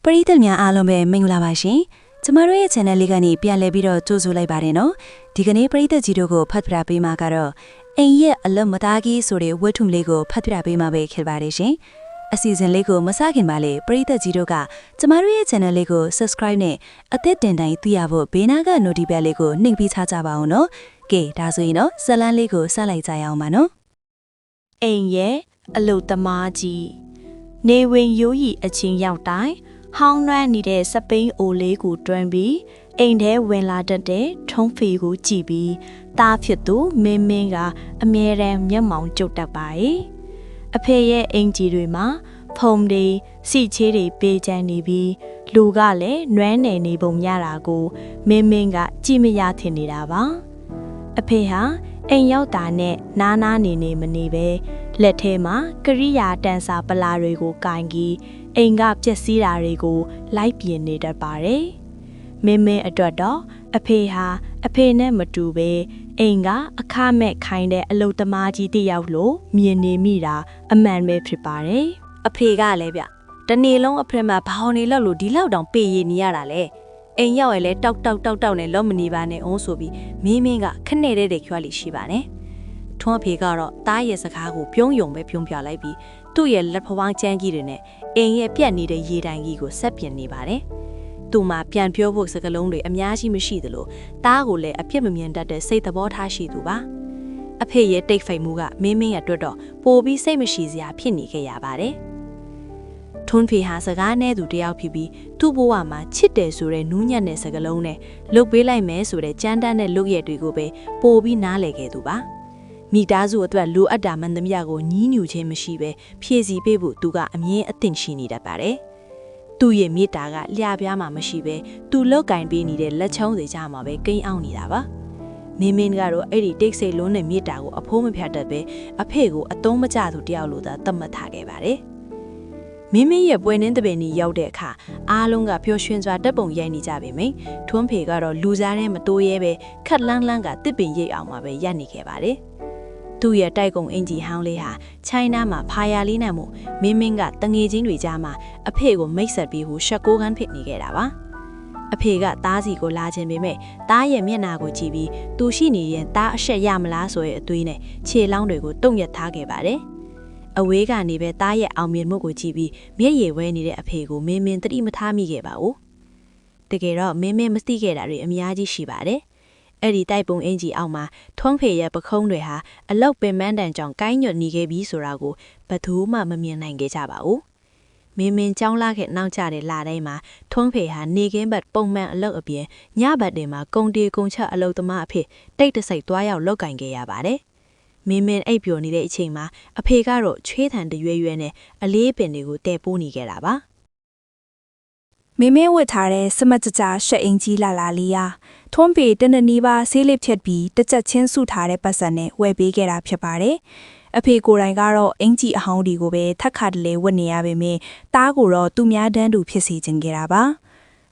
ပရိသတ်များအားလုံးပဲမင်္ဂလာပါရှင်ကျမတို့ရဲ့ channel လေးကနေပြန်လည်ပြီးတော့ကြိုဆိုလိုက်ပါတယ်နော်ဒီကနေ့ပရိသတ်ကြီးတို့ကိုဖတ်ပြပေးမှာကတော့အိမ်ရဲ့အလတ်မသားကြီးဆိုတဲ့ဝတ္ထုလေးကိုဖတ်ပြပေးမှာပဲဖြစ်ပါတယ်ရှင်အစီအစဉ်လေးကိုမစခင်ပါလေပရိသတ်ကြီးတို့ကကျမတို့ရဲ့ channel လေးကို subscribe နဲ့အသစ်တင်တိုင်းသိရဖို့ဘေးနားက notification လေးကိုနှိပ်ပြီးထားကြပါအောင်နော်ကဲဒါဆိုရင်တော့ဇလန်းလေးကိုစလိုက်ကြရအောင်ပါနော်အိမ်ရဲ့အလုတ်သမားကြီးနေဝင်ရိုးရီအချင်းရောက်တိုင်းဟောင်းနှွမ်းနေတဲ့စပိန်အိုလေးကိုတွန်းပြီးအိမ်ထဲဝင်လာတတ်တဲ့ထုံးဖေကိုကြည့်ပြီးတားဖြစ်သူမင်းကအမြဲတမ်းမျက်မှောင်ကျုပ်တတ်ပါရဲ့အဖေရဲ့အင်ကြီးတွေမှာဖုံတွေစီချေးတွေပေးချမ်းနေပြီးလူကလည်းနွမ်းနယ်နေပုံရတာကိုမင်းကကြည့်မရထင်နေတာပါအဖေဟာအိမ်ရောက်တာနဲ့နားနေမနေပဲလက်ထဲမှာကရိယာတန်စာပလာတွေကိုကင်ပြီးအိမ်ကပျက်စီးတာတွေကိုလိုက်ပြင်နေတတ်ပါတယ်။မင်းအတွက်တော့အဖေဟာအဖေနဲ့မတူပဲအိမ်ကအခမဲ့ခိုင်းတဲ့အလုတ်သမားကြီးတယောက်လို့မြင်နေမိတာအမှန်ပဲဖြစ်ပါတယ်။အဖေကလည်းဗျတနေ့လုံးအဖေမှာဘာအောင်နေလို့ဒီလောက်တောင်ပေးရနေရတာလေအိမ်ရောက်ရင်လည်းတောက်နဲ့လောမနေပါနဲ့အောင်ဆိုပြီးမင်းကခနဲ့တဲ့ခွာလိရှိပါနဲ့ထွန်းအဖေကတော့တားရဲ့စကားကိုပြုံးယုံပဲပြုံးပြလိုက်ပြီးသူ့ရဲ့လက်ဖဝန်းချမ်းကြီးတွေနဲ့အိမ်ရဲ့ပြက်နေတဲ့ရေတိုင်ကြီးကိုဆက်ပြင်နေပါတယ်။သူ့မှာပြန်ပြောဖို့စကားလုံးတွေအများကြီးမရှိသလိုတားကိုလည်းအပြစ်မမြင်တတ်တဲ့စိတ်သဘောထားရှိသူပါ။အဖေရဲ့တိတ်ဖိတ်မှုကမင်းရဲ့အတွက်တော့ပိုပြီးစိတ်မရှိစရာဖြစ်နေခဲ့ရပါတယ်။ထွန်းဖေဟာစကားနဲ့သူတယောက်ဖြစ်ပြီးသူ့ဘဝမှာချစ်တယ်ဆိုတဲ့နူးညံ့တဲ့စကားလုံးနဲ့လုတ်ပေးလိုက်မယ်ဆိုတဲ့ကြမ်းတမ်းတဲ့လုပ်ရတွေကိုပဲပိုပြီးနားလည်ခဲ့သူပါ။မိသားစုအတွက်လိုအပ်တာမှန်သမျှကိုညီးညူခြင်းမရှိပဲဖြည့်ဆည်းပေးဖို့သူကအမြင်အသင့်ရှိနေတတ်ပါတယ်။သူ့ရဲ့မိသားကလျှပြားမှမရှိပဲသူလောက်ကင်ပေးနေတဲ့လက်ချောင်းတွေကြမှာပဲကိန်းအောင်နေတာပါ။မင်းကတော့အဲ့ဒီတိတ်ဆိတ်လုံးနဲ့မိသားကိုအဖိုးမဖြတ်တတ်ပဲအဖေကိုအသုံးမကျသူတယောက်လိုသာသတ်မှတ်ထားခဲ့ပါတယ်။မင်းရဲ့ပွဲနှင်းတပင်ကြီးရောက်တဲ့အခါအားလုံးကပျော်ရွှင်စွာတက်ပုံရိုက်နေကြပေမယ့်ထွန်းဖေကတော့လူစားထဲမတိုးရဲပဲခက်လန်းကတစ်ပင်ရိပ်အောင်မှာပဲရပ်နေခဲ့ပါတယ်။သူ့ရဲ့တိုက်ကုံအင်ဂျီဟောင်းလေးဟာချိုင်းနာမှာဖာယာလေးနဲ့မို့မင်းကတငယ်ချင်းတွေကြားမှာအဖေကိုမိတ်ဆက်ပြီးဟိုရှက်ကိုကန်းဖြစ်နေခဲ့တာပါအဖေကသားစီကိုလာခြင်းပေမဲ့သားရဲ့မျက်နှာကိုကြည့်ပြီးသူရှိနေရင်သားအဆက်ရမလားဆိုတဲ့အတွေးနဲ့ခြေလောင်းတွေကိုတုံ့ရက်ထားခဲ့ပါတယ်အဝေးကနေပဲသားရဲ့အောင်မြင်မှုကိုကြည့်ပြီးမျက်ရည်ဝဲနေတဲ့အဖေကိုမင်းတတိမထားမိခဲ့ပါဘူးတကယ်တော့မင်းမသိခဲ့တာတွေအများကြီးရှိပါတယ်အဲ့ဒီတိုက်ပုံအင်ဂျီအောက်မှာထွန်းဖေရဲ့ပခုံးတွေဟာအလောက်ပင်မန်းတန်ကြောင့်ကိုင်းညွတ်နေခဲ့ပြီးဆိုတာကိုဘယ်သူမှမမြင်နိုင်ခဲ့ကြပါဘူး။မင်းကြောင်းလာခဲ့နောက်ကျတဲ့လတိုင်းမှာထွန်းဖေဟာနေကင်းဘက်ပုံမှန်အလောက်အပြင်ညဘက်တွေမှာကုံတီကုံချက်အလောက်သမားအဖြစ်တိတ်တဆိတ်သွားရောက်လောက်ကင်ခဲ့ရပါတယ်။မင်းအိပ်ပျော်နေတဲ့အချိန်မှာအဖေကတော့ချွေးထန်တရွရွနဲ့အလေးပင်တွေကိုတဲပိုးနေခဲ့တာပါ။မင်းဝတ်ထားတဲ့စမတ်ကြရှက်အင်ကြီးလာလေးရာထွန်းပေတနနီးပါဆေးလစ်ဖြတ်ပြီးတကြက်ချင်းစုထားတဲ့ပတ်စံနဲ့ဝယ်ပေးခဲ့တာဖြစ်ပါတယ်။အဖေကိုယ်တိုင်ကတော့အင်ကြီးအဟောင်းဒီကိုပဲထက်ခါတလေဝတ်နေရပေမယ့်တားကိုတော့သူများတန်းတူဖြစ်စေခြင်းခဲ့တာပါ။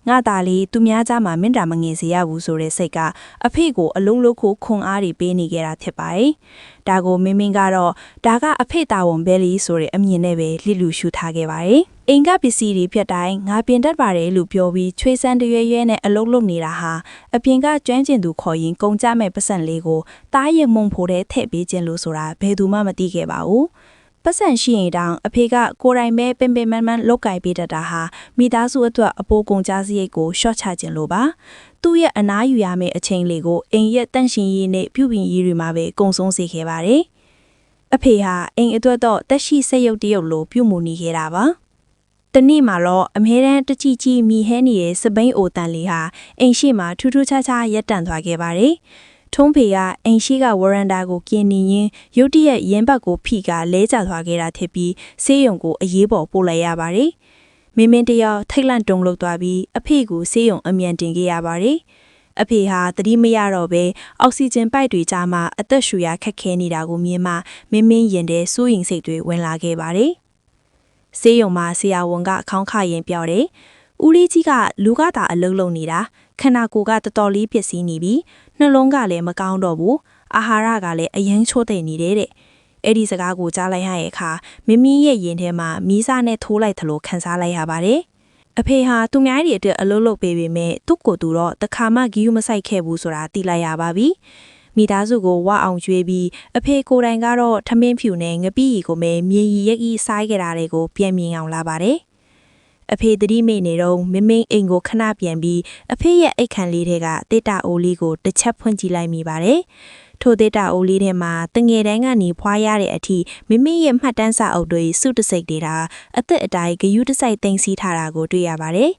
ငါသားလေးသူများကြားမှာမင်းတာမငယ်စေရဘူးဆိုတဲ့စိတ်ကအဖေကိုအလုံးလုံးကိုခွန်အားတွေပေးနေခဲ့တာဖြစ်ပါတယ်။ဒါကိုမင်းကတော့ဒါကအဖေတာဝန်ပဲလီဆိုတဲ့အမြင်နဲ့ပဲလစ်လူရှုထားခဲ့ပါတယ်။အိမ်ကပစ္စည်းတွေဖြတ်တိုင်းငါပြင်တတ်ပါတယ်လို့ပြောပြီးချွေးစမ်းတရွဲနဲ့အလုံးလုံးနေတာဟာအပြင်ကကျွမ်းကျင်သူခေါ်ရင်ကုန်ကြမဲ့ပတ်စံလေးကိုတားရင်မုံဖို့တဲ့ထည့်ပေးခြင်းလို့ဆိုတာဘယ်သူမှမသိခဲ့ပါဘူး။ပတ်စံရှိရင်တောင်အဖေကကိုယ်တိုင်ပဲပင်မန်းလောက်ကင်ပေးတတ်တာဟာမိသားစုအတွက်အပိုးကုန်ကြစရိတ်ကိုရှော့ချခြင်းလို့ပါသူ့ရဲ့အနားယူရမယ့်အချိန်လေးကိုအိမ်ရဲ့တန့်ရှင်ရေးနဲ့ပြုပြင်ရေးတွေမှာပဲကုံဆုံးစေခဲ့ပါတယ်အဖေဟာအိမ်အတွက်တော့တက်ရှိစက်ရုပ်တရုပ်လိုပြုမှုနေခဲ့တာပါတနေ့မှာတော့အမဲတန်းတချီချီမိဟဲနေတဲ့စပိန်အိုတန်လေးဟာအိမ်ရှိမှာထူးထူးခြားခြားရပ်တန့်သွားခဲ့ပါတယ်ထုံးဖေကအိမ်ရှိကဝရန်ဒါကိုกินနေရင်ရုတ်တရက်ရင်းဘက်ကိုဖိကလဲကျသွားခဲ့တာဖြစ်ပြီးဆေးရုံကိုအရေးပေါ်ပို့လိုက်ရပါတယ်။မင်းတယောက်ထိတ်လန့်တုန်လှုပ်သွားပြီးအဖေကိုဆေးရုံအမြန်တင်ခဲ့ရပါတယ်။အဖေဟာသတိမရတော့ပဲအောက်ဆီဂျင်ပိုက်တွေကြားမှာအသက်ရှူရခက်ခဲနေတာကိုမြင်မှမင်းရင်တဲ့စိုးရိမ်စိတ်တွေဝင်လာခဲ့ပါတယ်။ဆေးရုံမှာဆရာဝန်ကခေါင်းခရင်ပြောတယ်။ဦးလေးကြီးကလူကသာအလုံးလုံးနေတာခန္ဓာကိုယ်ကတော်တော်လေးပျက်စီးနေပြီနှလုံးကလည်းမကောင်းတော့ဘူးအာဟာရကလည်းအရင်ချိုးတဲ့နေတဲ့အဲ့ဒီစကားကိုကြားလိုက်ရတဲ့အခါမင်းရဲ့ရင်ထဲမှာမီးစားနဲ့ထိုးလိုက်သလိုခံစားလိုက်ရပါတယ် အဖေဟာသူများတွေအတွက်အလုပ်လုပ်ပေးပေမဲ့သူ့ကိုယ်သူတော့တခါမှဂီယူမဆိုင်ခဲ့ဘူးဆိုတာသိလိုက်ရပါပြီမိသားစုကိုဝအောင်ကျွေးပြီးအဖေကိုယ်တိုင်ကတော့ထမင်းဖြူနဲ့ငပိရီကိုပဲမြေရီရက်ကြီးစားခဲ့တာတွေကိုပြန်မြင်အောင်လာပါတယ်အဖေတတိမိနေတော့မင်းအိမ်ကိုခဏပြန်ပြီးအဖေရဲ့အိတ်ခမ်းလေးတွေကတေတာအိုလေးကိုတစ်ချက်ဖွင့်ကြည့်လိုက်မိပါတယ်ထိုတေတာအိုလေးထဲမှာတငယ်တန်းကနေဖွာရတဲ့အထိမင်းရဲ့မှတ်တမ်းစာအုပ်တွေစုတစိတ်တွေတာအသက်အတိုင်းဂယုတစိုက်သိမ်းစီးထားတာကိုတွေ့ရပါတယ်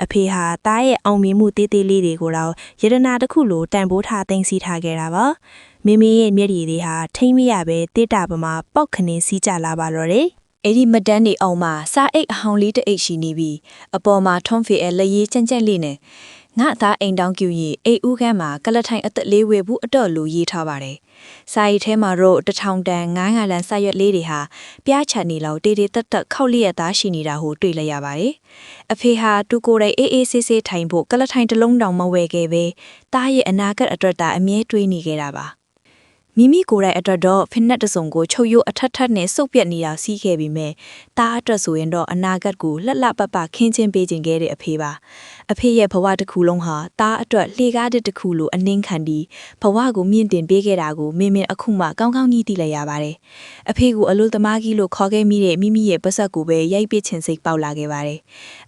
အဖေဟာတားရဲ့အောင်မြင်မှုတေးသေးလေးတွေကိုတော့ယရနာတစ်ခုလိုတန်ဖိုးထားသိမ်းစီးထားခဲ့တာပါမင်းရဲ့မျက်ရည်တွေဟာထိမ့်မရပဲတေတာပမာပေါက်ခနေစီးကြလာပါတော့တယ်အဲ့ဒီမတန်းနေအောင်မှာစားအိတ်အဟောင်းလေးတစ်အိတ်ရှိနေပြီးအပေါ်မှာထွန်းဖေအဲလက်ရည်ကြမ်းကြမ်းလေးနဲ့ငါသားအိမ်တောင်ကျူရီအိတ်ဦးခန်းမှာကလထိုင်အသက်လေးဝေဘူးအတော့လူရေးထားပါတယ်။စာရီထဲမှာတော့တထောင်တန်900လန်စာရွက်လေးတွေဟာပြားချနေလောက်တေးတေးတက်တက်ခောက်လျက်သားရှိနေတာကိုတွေ့လိုက်ရပါတယ်။အဖေဟာတူကိုယ်တိုင်အေးအေးဆေးဆေးထိုင်ဖို့ကလထိုင်တစ်လုံးတောင်မဝယ်ခဲ့ပဲတားရဲ့အနာဂတ်အတွက်သာအမြဲတွေးနေခဲ့တာပါ။မိမိကိုယ်တိုင်အတွက်တော့ဖိနက်တစုံကိုချုပ်ရိုးအထက်ထက်နဲ့စုပ်ပြက်နေတာစီးခဲ့ပြီးမြဲတားအတွက်ဆိုရင်တော့အနာဂတ်ကိုလှလှပပခင်းချင်းပေးခြင်းခဲ့တဲ့အဖေပါအဖေရဲ့ဘဝတစ်ခုလုံးဟာတားအတွက်လှေကားတစ်ခုလိုအနှင်းခံပြီးဘဝကိုမြင့်တင်ပေးခဲ့တာကိုမင်းအခုမှကောင်းကောင်းကြီးသိလိုက်ရပါတယ်အဖေကိုအလိုသမားကြီးလို့ခေါ်ခဲ့မိတဲ့မိမိရဲ့ပါဆက်ကိုပဲရိုက်ပစ်ခြင်းစိတ်ပေါက်လာခဲ့ပါတယ်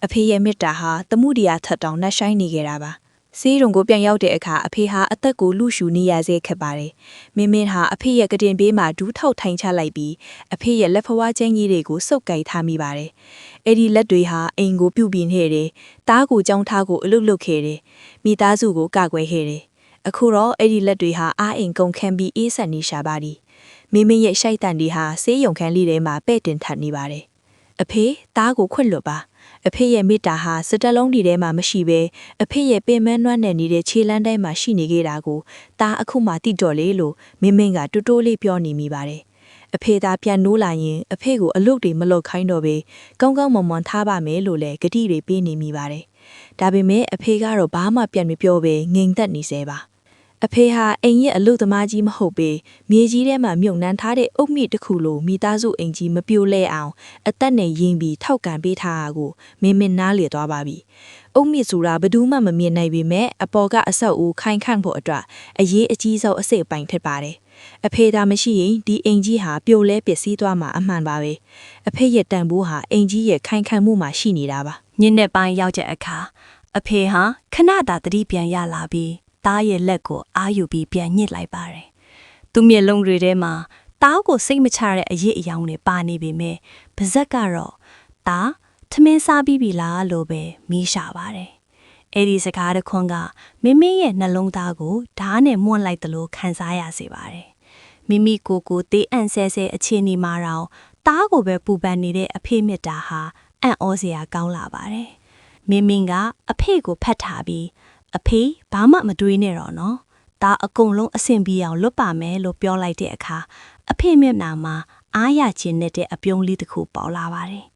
အဖေရဲ့မေတ္တာဟာသမှုတရားထက်တောင်နှက်ဆိုင်နေခဲ့တာပါစေးရုံကိုပြန်ရောက်တဲ့အခါအဖေဟာအသက်ကိုလူရှူနေရစေခက်ပါတယ်။မင်းဟာအဖေရဲ့ကတင်ပေးမှာဒူးထောက်ထိုင်ချလိုက်ပြီးအဖေရဲ့လက်ဖွားချင်းကြီးတွေကိုစုပ်ကိုင်ထားမိပါတယ်။အဲ့ဒီလက်တွေဟာအိမ်ကိုပြုတ်ပြင်းခဲ့တယ်။တားကိုကြောင်းထားကိုအလုတ်လုတ်ခဲ့တယ်။မိသားစုကိုကကွယ်ခဲ့တယ်။အခုတော့အဲ့ဒီလက်တွေဟာအားအိမ်ကုန်ခန်းပြီးအေးဆက်နေရှာပါသည်။မင်းရဲ့ရှိုက်တန်တွေဟာစေးရုံခန်းလေးထဲမှာပဲ့တင်ထပ်နေပါတယ်။အဖေတားကိုခွတ်လွတ်ပါအဖေရဲ့မေတ္တာဟာစတက်လုံးဒီထဲမှာမရှိဘဲအဖေရဲ့ပင်မနှွမ်းနယ်နေတဲ့ခြေလမ်းတိုင်းမှာရှိနေခဲ့တာကိုတာအခုမှတိတော်လေလို့မင်းကတူတိုးလေးပြောနေမိပါတယ်အဖေသာပြန်နိုးလာရင်အဖေကိုအလုတ်တွေမလုတ်ခိုင်းတော့ပဲကောင်းကောင်းမွန်မွန်ထားပါမယ်လို့လည်းဂတိတွေပေးနေမိပါတယ်ဒါပေမဲ့အဖေကတော့ဘာမှပြန်မပြောဘဲငြိမ်သက်နေစေပါအဖေဟာအိမ်ရဲ့အလုသမားကြီးမဟုတ်ပေမြေကြီးထဲမှာမြုပ်နှံထားတဲ့အုတ်မြစ်တစ်ခုလိုမိသားစုအိမ်ကြီးမပြိုလဲအောင်အသက်နဲ့ရင်းပြီးထောက်ကန်ပေးထားတာကိုမင်းနားလေသွားပါပြီ။အုတ်မြစ်ဆိုတာဘယ်သူမှမမြင်နိုင်ပေမဲ့အပေါ်ကအဆောက်အဦခိုင်ခန့်ဖို့အတွက်အရေးအကြီးဆုံးအစိတ်အပိုင်းဖြစ်ပါတယ်။အဖေသာမရှိရင်ဒီအိမ်ကြီးဟာပြိုလဲပျက်စီးသွားမှာအမှန်ပါပဲ။အဖေရဲ့တန်ဖိုးဟာအိမ်ကြီးရဲ့ခိုင်ခန့်မှုမှာရှိနေတာပါ။ညနေပိုင်းရောက်တဲ့အခါအဖေဟာခဏသာတတိပြန်ရလာပြီးတားရဲ့လက်ကိုအားယူပြီးပြန်ညှစ်လိုက်ပါတယ်။သူ့မျက်လုံးတွေထဲမှာတားကိုစိတ်မချတဲ့အရေးအယောင်တွေပါနေပေမဲ့ပါဇက်ကတော့တားထမင်းစားပြီးပြီလားလို့ပဲမီးရှာပါတယ်။အဲ့ဒီစကားတစ်ခွန်းကမင်းရဲ့နှလုံးသားကိုဓာတ်နဲ့မွန့်လိုက်သလိုခံစားရစေပါတယ်။မိမိကိုယ်တေးအံ့ဆဲဆဲအခြေအနေမှာတော့တားကိုပဲပူပန်နေတဲ့အဖေမေတ္တာဟာအံ့ဩစရာကောင်းလာပါတယ်။မင်းကအဖေကိုဖတ်ထားပြီးအဖေဘာမှမတွေးနဲ့တော့နော်ဒါအကုန်လုံးအဆင်ပြေအောင်လွတ်ပါမယ်လို့ပြောလိုက်တဲ့အခါအဖေမျက်နှာမှာအားရခြင်းနဲ့တဲ့အပြုံးလေးတစ်ခုပေါ်လာပါတယ်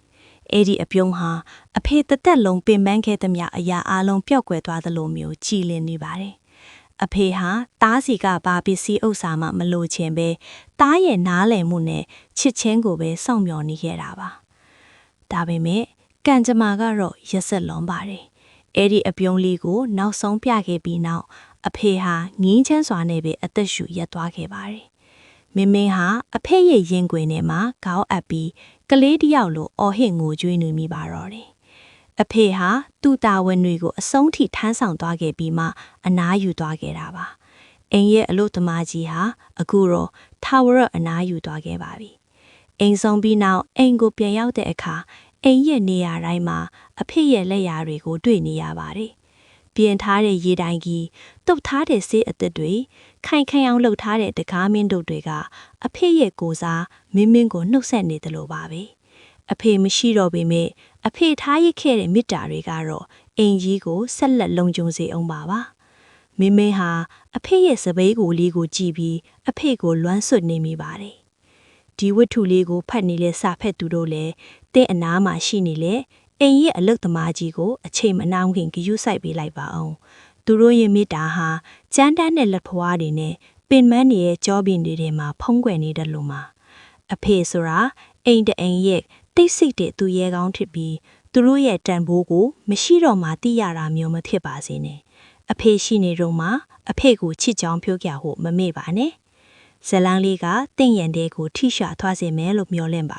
အဲ့ဒီအပြုံးဟာအဖေတသက်လုံးပင်ပန်းခဲ့သမျှအရာအလုံးပျောက်ကွယ်သွားသလိုမျိုးကြည်လင်နေပါတယ်အဖေဟာတားစီကဘာပစ္စည်းဥစ္စာမှမလိုချင်ပဲတားရဲ့နားလည်မှုနဲ့ချစ်ချင်းကိုပဲစောင့်မျှော်နေခဲ့တာပါဒါပေမဲ့ကံကြမ္မာကတော့ရက်ဆက်လွန်ပါတယ်အဲ့ဒီအပြုံးလေးကိုနောက်ဆုံးပြခဲ့ပြီးနောက်အဖေဟာငင်းချမ်းစွာနဲ့ပဲအသက်ရှူရက်သွားခဲ့ပါတယ်။မင်းဟာအဖေရဲ့ရင်ခွင်ထဲမှာခေါင်းအပ်ပြီးကလေးတယောက်လိုအော်ဟစ်ငိုကြွေးနေမိပါတော့တယ်။အဖေဟာသူ့တာဝန်တွေကိုအဆုံးထိထမ်းဆောင်သွားခဲ့ပြီးမှအနားယူသွားခဲ့တာပါ။အိမ်ရဲ့အလို့သမားကြီးဟာအခုတော့ထာဝရအနားယူသွားခဲ့ပါပြီ။အိမ်ဆုံးပြီးနောက်အိမ်ကိုပြန်ရောက်တဲ့အခါအိမ်ရဲ့နေရာတိုင်းမှာအဖေရဲ့လက်ရာတွေကိုတွေ့နေရပါတယ်။ပြင်ထားတဲ့ရေတိုင်ကြီးတုပ်ထားတဲ့ဆေးအသစ်တွေခိုင်ခိုင်အောင်လှုပ်ထားတဲ့တကားမင်းတို့တွေကအဖေရဲ့ကိုစားမင်းကိုနှုတ်ဆက်နေတယ်လို့ပါပဲ။အဖေမရှိတော့ပေမဲ့အဖေထားရခဲ့တဲ့မေတ္တာတွေကတော့အိမ်ကြီးကိုဆက်လက်လုံခြုံစေအောင်ပါပါ။မင်းဟာအဖေရဲ့စပယ်ကိုလေးကိုကြည့်ပြီးအဖေကိုလွမ်းဆွတ်နေမိပါတယ်။ဒီဝတ္ထုလေးကိုဖတ်နေတဲ့စာဖက်သူတို့လည်းတဲ့အနားမှာရှိနေလေအိမ်ရဲ့အလုတ်သမားကြီးကိုအချိန်မနှောင်းခင်ဂရုစိုက်ပေးလိုက်ပါအောင်သူတို့ရဲ့မေတ္တာဟာကြမ်းတမ်းတဲ့လက်ဖွားတွေနဲ့ပင်မရဲ့ကြောပင်တွေထဲမှာဖုံးကွယ်နေတယ်လို့မှာအဖေဆိုတာအိမ်တအိမ်ရဲ့တိတ်ဆိတ်တဲ့သူရဲကောင်းဖြစ်ပြီး သူတို့ရဲ့တန်ဖိုးကိုမရှိတော့မှသိရတာမျိုးမဖြစ်ပါစေနဲ့အဖေရှိနေတော့မှအဖေကိုချစ်ကြောင်းပြောကြဖို့မမေ့ပါနဲ့ဇလန်းလေးကတင့်ရန်တဲ့ကိုထိရှာသွားစေမယ်လို့မျှော်လင့်ပါ